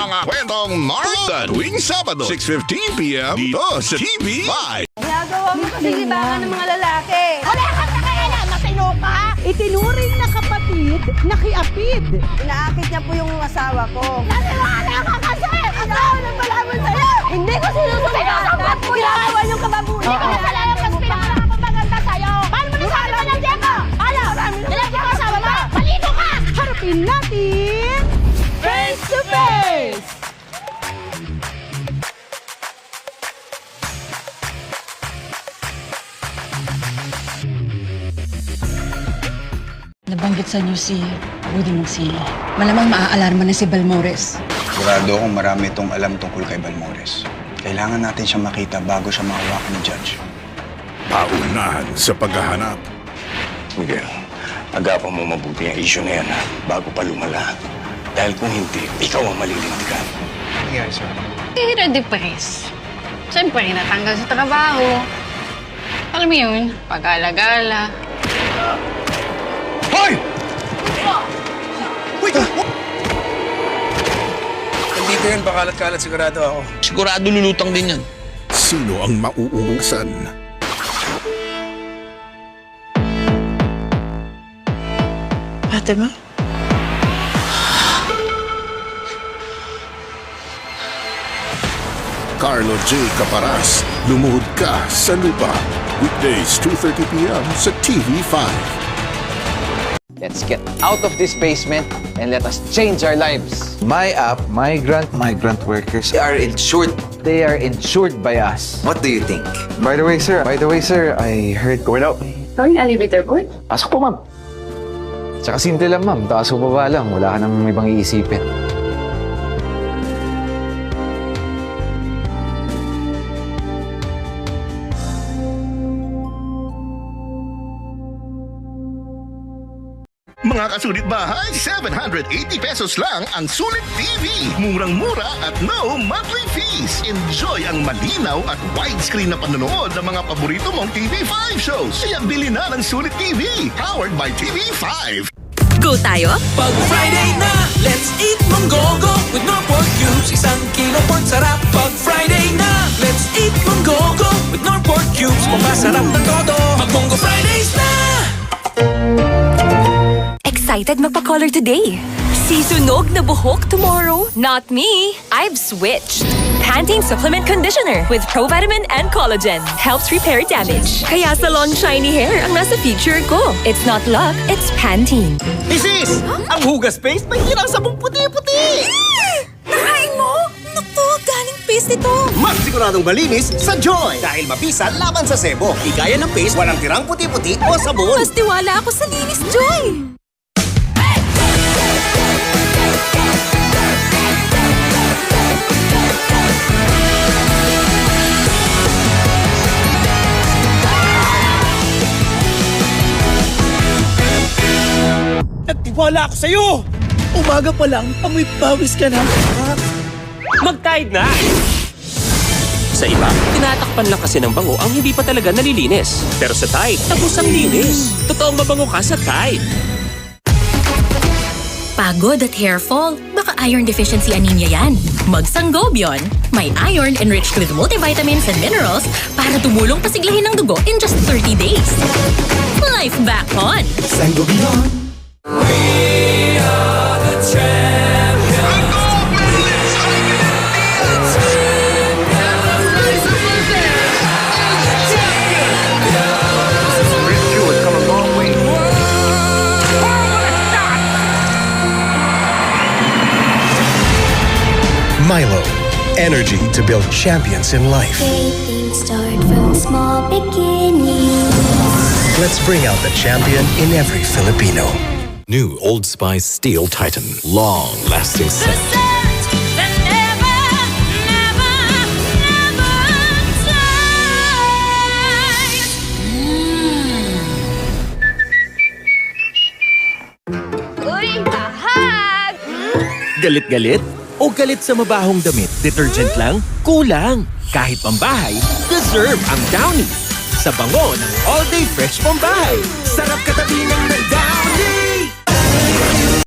mga kwentong Marlon tuwing Sabado, 6:15 p.m. dito sa TV5. Ginagawa mo kasi libangan ng mga lalaki. Wala kang kakailan, matino ka! Itinuring na kapatid, nakiapid. Inaakit niya po yung asawa ko. Naniwala ka kasi! Ano? Anong palaman sa'yo? Hindi ko sinusunod. Sinusunod ko yan! Ginagawa niyong kababuti. Hindi ko kasalanan kasi pinapakapaganda sa'yo! Paano mo nasabi ka ng Diego? Paano? Nilagyan mo asawa mo? Malino ka! Harapin natin face to face. Nabanggit sa news si Rudy Magsili. Malamang maaalarma na si Balmores. Sigurado akong marami itong alam tungkol kay Balmores. Kailangan natin siya makita bago siya mahawakan ni Judge. Paunahan sa paghahanap. Miguel, agapan mo mabuti ang issue na yan bago pa lumala. Dahil kung hindi, ikaw ang malilintikan. Nangyari, sir. I-redepress. Siyempre, natanggal sa trabaho. Alam mo yun, pag-alagala. Hoy! Wait! Nandito yun, bakalat-kalat sigurado ako. Sigurado lulutang din yan. Sino ang mauungsan? Fatima? Carlo J. Caparas, Lumuhod Ka sa Lupa. Weekdays, 2:30 p.m. sa TV5. Let's get out of this basement and let us change our lives. My app, migrant workers are insured. They are insured by us. What do you think? By the way, sir, I heard going out. Going elevator boy? Pasok po, ma'am. Tsaka simple lang, ma'am. Taas o baba lang. Wala ka nang ibang iisipin. Mga kasulit bahay, 780 pesos lang ang Sulit TV. Murang-mura at no monthly fees. Enjoy ang malinaw at widescreen na panonood ng mga paborito mong TV5 shows. Kaya bili na ng Sulit TV, powered by TV5. Go tayo? Pag Friday na, let's eat monggogo with no pork cubes. 1 kilo pork sarap. Pag Friday na, let's eat monggogo with no pork cubes. Pampasarap ng todo. Mag-Monggo Fridays na! Excited magpa-color today. Sisunog na buhok tomorrow? Not me. I've switched. Pantene Supplement Conditioner with Provitamin and Collagen helps repair damage. Kaya salon shiny hair ang nasa feature ko. It's not luck, it's Pantene. Isis! Ang hugas paste may hirang sabong puti-puti! Nakain mo? Naku, galing paste ito. Mas siguradong malinis sa Joy! Dahil mabisa laban sa sebo. Igaya ng paste, walang tirang puti-puti o sabon. Mas tiwala ako sa Linis Joy. Nagtiwala ako sa'yo! Umaga pa lang, amoy pawis ka na. Mag-Tide na! Sa iba, tinatakpan lang kasi ng bango ang hindi pa talaga nalilinis. Pero sa Tide, tapos ang linis. Totoong mabango ka sa Tide. Pagod at hair fall? Baka iron deficiency anemia yan. Mag-Sangobion. May iron enriched with multivitamins and minerals para tumulong pasiglahin ng dugo in just 30 days. Life back on! Sangobion! We are the champions! Milo, energy to build champions in life. Start from small beginnings. Let's bring out the champion in every Filipino. New Old Spice Steel Titan. Long-lasting scent. Uy, bahag! Galit-galit? O galit sa mabahong damit? Detergent lang? Kulang! Kahit pambahay, deserve ang Downy. Sa bango ng all-day fresh pambahay. Sarap katabi ng Downy!